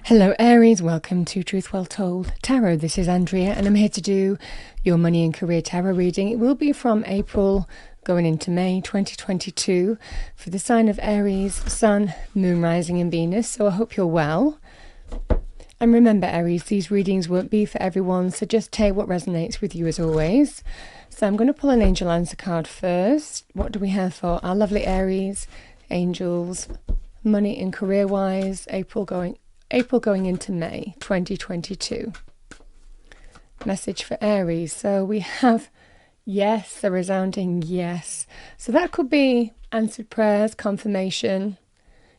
Hello Aries, welcome to Truth Well Told Tarot. This is Andrea and I'm here to do your money and career tarot reading. It will be from April going into May 2022 for the sign of Aries, Sun, Moon, Rising and Venus. So I hope you're well. And remember Aries, these readings won't be for everyone, so just take what resonates with you as always. So I'm going to pull an angel answer card first. What do we have for our lovely Aries, angels, money and career wise, April going into May 2022. Message for Aries. So we have yes, a resounding yes. So that could be answered prayers, confirmation,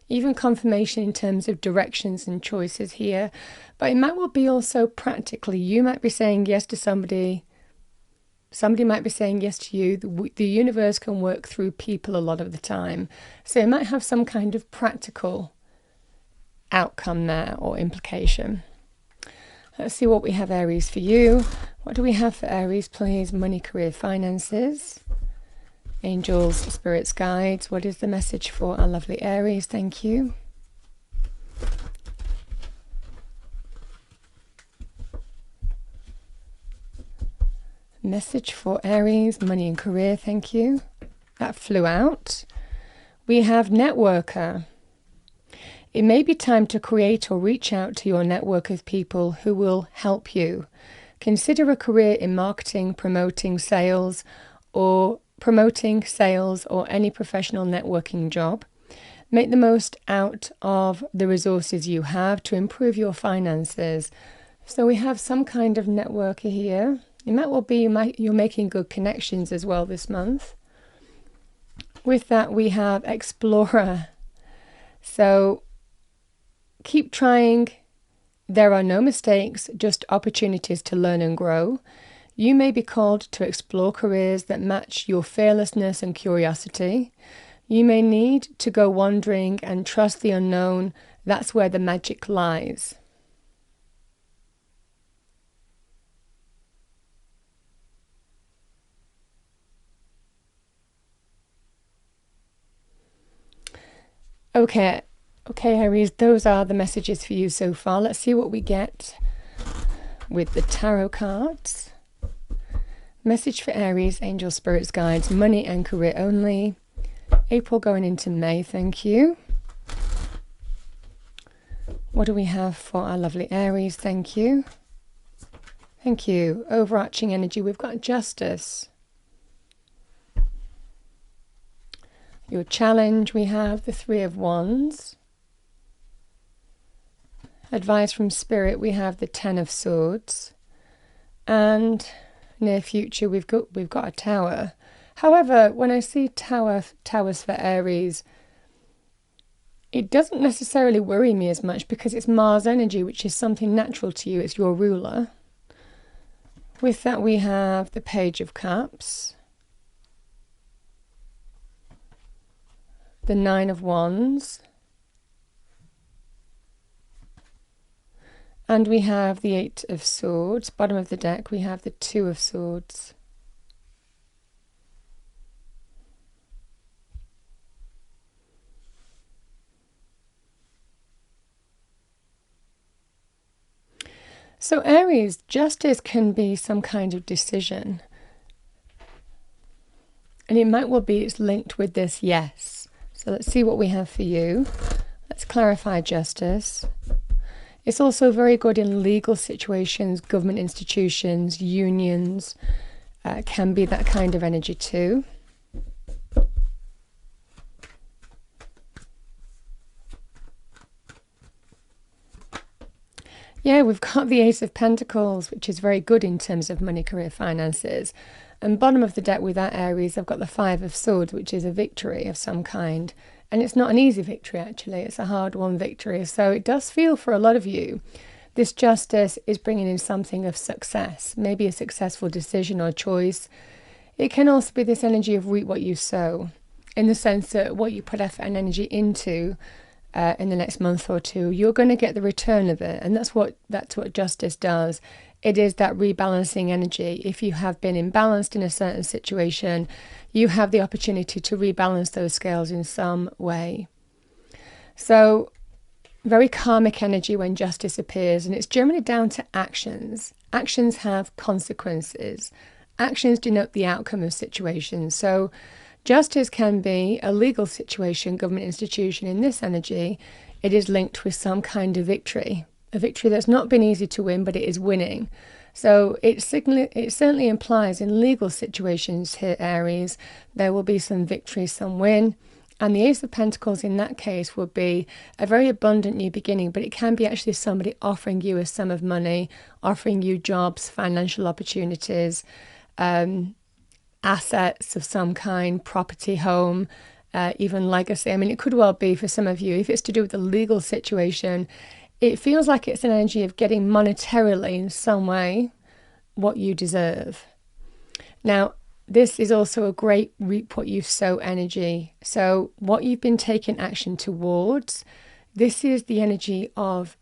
even confirmation in terms of directions and choices here. But it might well be also practically. You might be saying yes to somebody. Somebody might be saying yes to you. The universe can work through people a lot of the time. So it might have some kind of practical outcome there or implication. Let's see what we have Aries for you. What do we have for Aries, please? Money, career, finances, angels, spirits, guides. What is the message for our lovely Aries? Thank you. Message for Aries, money and career. Thank you. That flew out. We have networker. It may be time to create or reach out to your network of people who will help you. Consider a career in marketing, promoting sales, or any professional networking job. Make the most out of the resources you have to improve your finances. So we have some kind of networker here. It might well be you're making good connections as well this month. With that, we have explorer. So keep trying. There are no mistakes, just opportunities to learn and grow. You may be called to explore careers that match your fearlessness and curiosity. You may need to go wandering and trust the unknown. That's where the magic lies. Okay, Aries, those are the messages for you so far. Let's see what we get with the tarot cards. Message for Aries, angel, spirits, guides, money and career only. April going into May, thank you. What do we have for our lovely Aries? Thank you. Thank you. Overarching energy, we've got justice. Your challenge, we have the Three of Wands. Advice from Spirit, we have the Ten of Swords. And near future, we've got a Tower. However, when I see towers for Aries, it doesn't necessarily worry me as much because it's Mars energy, which is something natural to you. It's your ruler. With that, we have the Page of Cups. The Nine of Wands. And we have the Eight of Swords. Bottom of the deck, we have the Two of Swords. So Aries, justice can be some kind of decision. And it might well be it's linked with this yes. So let's see what we have for you. Let's clarify justice. It's also very good in legal situations, government institutions, unions. Can be that kind of energy too. Yeah, we've got the Ace of Pentacles, which is very good in terms of money, career, finances. And bottom of the deck with that Aries, I've got the Five of Swords, which is a victory of some kind. And it's not an easy victory, actually. It's a hard-won victory. So it does feel for a lot of you, this justice is bringing in something of success, maybe a successful decision or choice. It can also be this energy of reap what you sow, in the sense that what you put effort and energy into in the next month or two, you're going to get the return of it. And that's what justice does. It is that rebalancing energy. If you have been imbalanced in a certain situation, you have the opportunity to rebalance those scales in some way. So very karmic energy when justice appears, and it's generally down to actions. Actions have consequences. Actions denote the outcome of situations. So justice can be a legal situation, government institution. In this energy, it is linked with some kind of victory, a victory that's not been easy to win, but it is winning. So it certainly implies in legal situations here, Aries, there will be some victory, some win. And the Ace of Pentacles in that case would be a very abundant new beginning, but it can be actually somebody offering you a sum of money, offering you jobs, financial opportunities, assets of some kind, property, home, even legacy. I mean, it could well be for some of you, if it's to do with a legal situation, it feels like it's an energy of getting monetarily in some way what you deserve. Now, this is also a great reap what you sow energy. So what you've been taking action towards, this is the energy of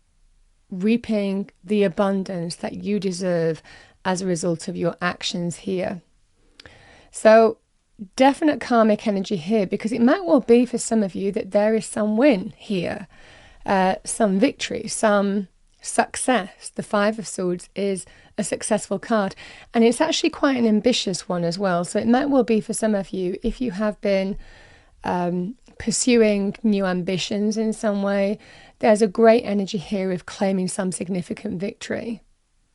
reaping the abundance that you deserve as a result of your actions here. So definite karmic energy here, because it might well be for some of you that there is some win here, some victory, some success. The Five of Swords is a successful card, and it's actually quite an ambitious one as well. So it might well be for some of you, if you have been pursuing new ambitions in some way, there's a great energy here of claiming some significant victory.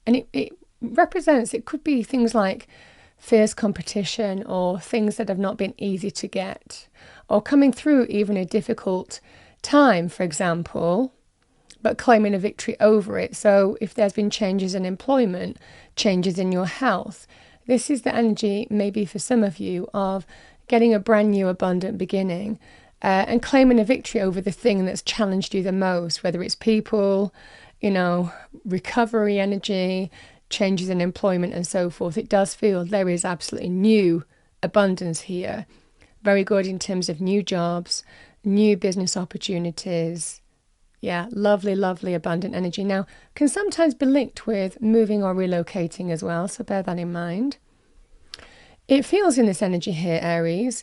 And it represents, it could be things like fierce competition or things that have not been easy to get, or coming through even a difficult time, for example, but claiming a victory over it. So if there's been changes in employment, changes in your health, this is the energy maybe for some of you of getting a brand new abundant beginning and claiming a victory over the thing that's challenged you the most, whether it's people, recovery energy, changes in employment and so forth. It does feel there is absolutely new abundance here. Very good in terms of new jobs, new business opportunities. Yeah, lovely, lovely, abundant energy. Now, can sometimes be linked with moving or relocating as well, so bear that in mind. It feels in this energy here, Aries,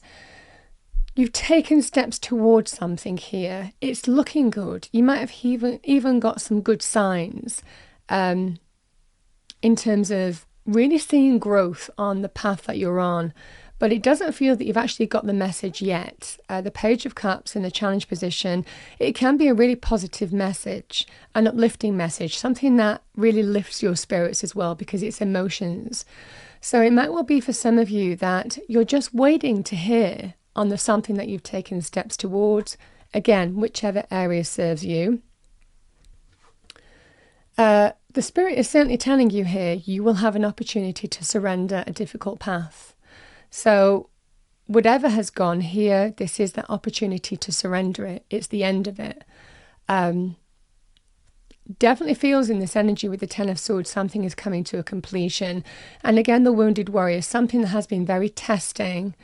you've taken steps towards something here. It's looking good. You might have even got some good signs in terms of really seeing growth on the path that you're on. But it doesn't feel that you've actually got the message yet. The Page of Cups in the challenge position, it can be a really positive message, an uplifting message, something that really lifts your spirits as well because it's emotions. So it might well be for some of you that you're just waiting to hear on the something that you've taken steps towards. Again, whichever area serves you. The Spirit is certainly telling you here, you will have an opportunity to surrender a difficult path. So whatever has gone here, this is the opportunity to surrender it. It's the end of it. Definitely feels in this energy with the Ten of Swords, something is coming to a completion. And again, the Wounded Warrior, something that has been very testing.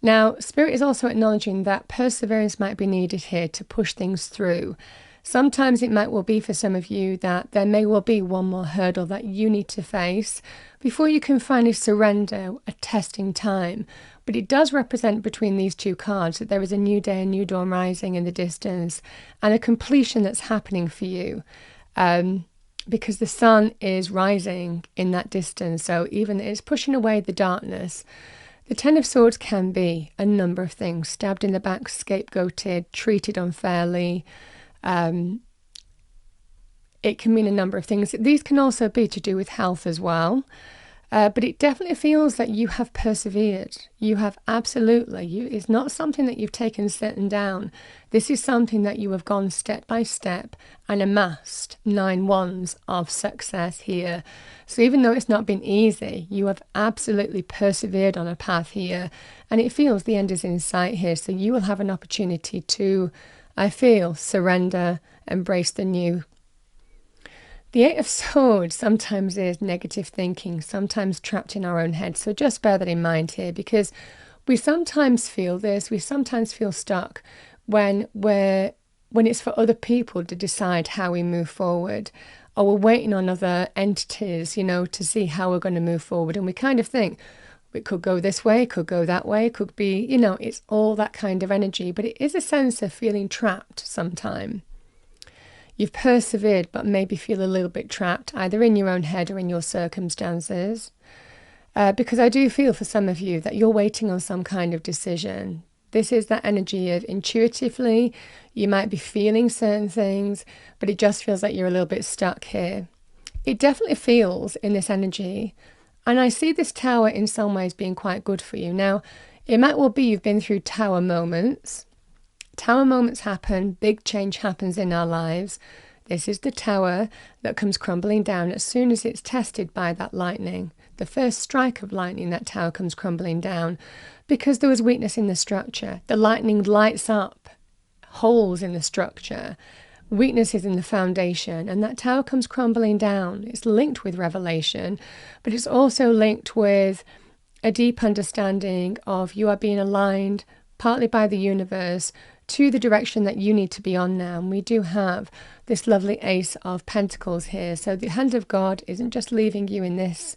Now, Spirit is also acknowledging that perseverance might be needed here to push things through. Sometimes it might well be for some of you that there may well be one more hurdle that you need to face before you can finally surrender, a testing time. But it does represent between these two cards that there is a new day, a new dawn rising in the distance, and a completion that's happening for you. Because the sun is rising in that distance, so even it's pushing away the darkness. The Ten of Swords can be a number of things: stabbed in the back, scapegoated, treated unfairly. It can mean a number of things. These can also be to do with health as well. But it definitely feels that you have persevered. You have absolutely. It's not something that you've taken sitting down. This is something that you have gone step by step and amassed 9 wands of success here. So even though it's not been easy, you have absolutely persevered on a path here. And it feels the end is in sight here. So you will have an opportunity to, I feel, surrender, embrace the new. The Eight of Swords sometimes is negative thinking, sometimes trapped in our own head. So just bear that in mind here, because we sometimes feel this, we sometimes feel stuck when it's for other people to decide how we move forward, or we're waiting on other entities, to see how we're going to move forward. And we kind of think, it could go this way, it could go that way, it could be, it's all that kind of energy. But it is a sense of feeling trapped sometimes. You've persevered, but maybe feel a little bit trapped, either in your own head or in your circumstances. Because I do feel for some of you that you're waiting on some kind of decision. This is that energy of intuitively, you might be feeling certain things, but it just feels like you're a little bit stuck here. It definitely feels in this energy. And I see this tower in some ways being quite good for you. Now, it might well be you've been through tower moments. Tower moments happen, big change happens in our lives. This is the tower that comes crumbling down as soon as it's tested by that lightning. The first strike of lightning, that tower comes crumbling down because there was weakness in the structure. The lightning lights up holes in the structure, weaknesses in the foundation, and that tower comes crumbling down. It's linked with revelation, but it's also linked with a deep understanding of you are being aligned partly by the universe to the direction that you need to be on now. And we do have this lovely Ace of Pentacles here. So the hand of God isn't just leaving you in this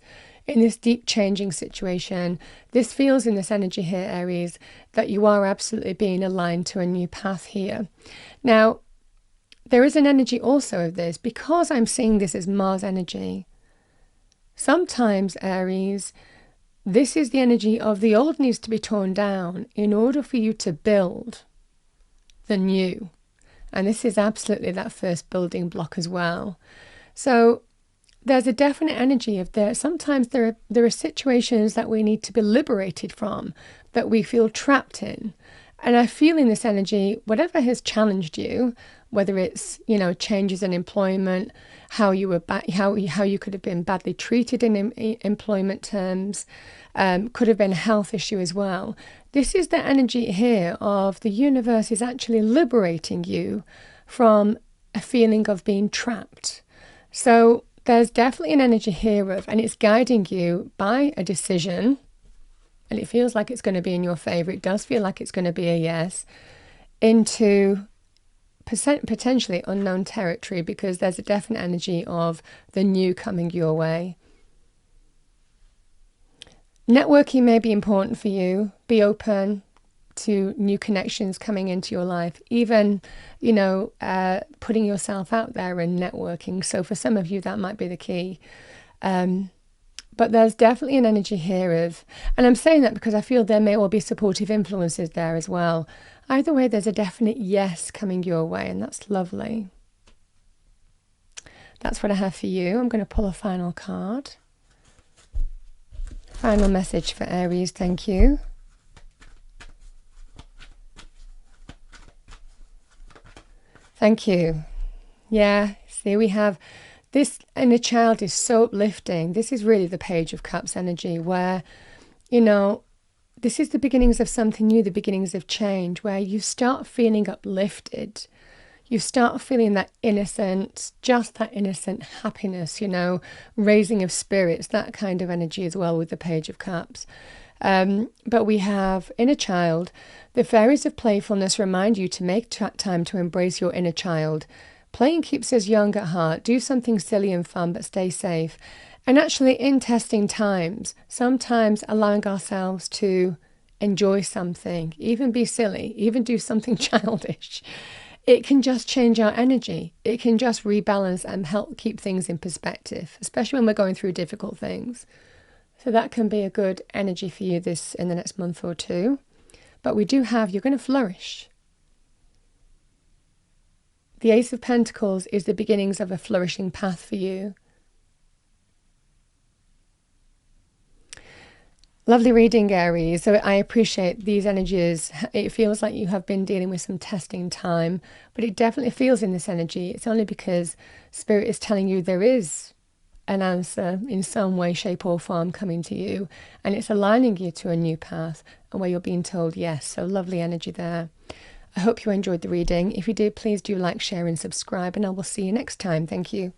deep changing situation. This feels in this energy here, Aries, that you are absolutely being aligned to a new path here. Now, there is an energy also of this, because I'm seeing this as Mars energy. Sometimes, Aries, this is the energy of the old needs to be torn down in order for you to build the new. And this is absolutely that first building block as well. So there's a definite energy of there. Sometimes there are situations that we need to be liberated from, that we feel trapped in. And I feel in this energy, whatever has challenged you, whether it's, changes in employment, how you were how you could have been badly treated in employment terms, could have been a health issue as well. This is the energy here of the universe is actually liberating you from a feeling of being trapped. So there's definitely an energy here of, and it's guiding you by a decision, and it feels like it's going to be in your favor. It does feel like it's going to be a yes, into potentially unknown territory, because there's a definite energy of the new coming your way. Networking may be important for you. Be open to new connections coming into your life, even, putting yourself out there and networking. So for some of you, that might be the key. But there's definitely an energy here of, and I'm saying that because I feel there may well be supportive influences there as well. Either way, there's a definite yes coming your way, and that's lovely. That's what I have for you. I'm going to pull a final card. Final message for Aries, thank you. Thank you. Yeah, see, we have this inner child is so uplifting. This is really the Page of Cups energy where, this is the beginnings of something new, the beginnings of change, where you start feeling uplifted. You start feeling that innocent, just that innocent happiness, raising of spirits, that kind of energy as well with the Page of Cups. But we have inner child. The fairies of playfulness remind you to make time to embrace your inner child. Playing keeps us young at heart. Do something silly and fun, but stay safe. And actually, in testing times, sometimes allowing ourselves to enjoy something, even be silly, even do something childish, it can just change our energy. It can just rebalance and help keep things in perspective, especially when we're going through difficult things. So that can be a good energy for you in the next month or two. But we do have, you're going to flourish. The Ace of Pentacles is the beginnings of a flourishing path for you. Lovely reading, Aries. So I appreciate these energies. It feels like you have been dealing with some testing time, but it definitely feels in this energy. It's only because Spirit is telling you there is an answer in some way, shape or form coming to you, and it's aligning you to a new path and where you're being told yes. So lovely energy there. I hope you enjoyed the reading. If you did, please do like, share and subscribe, and I will see you next time. Thank you.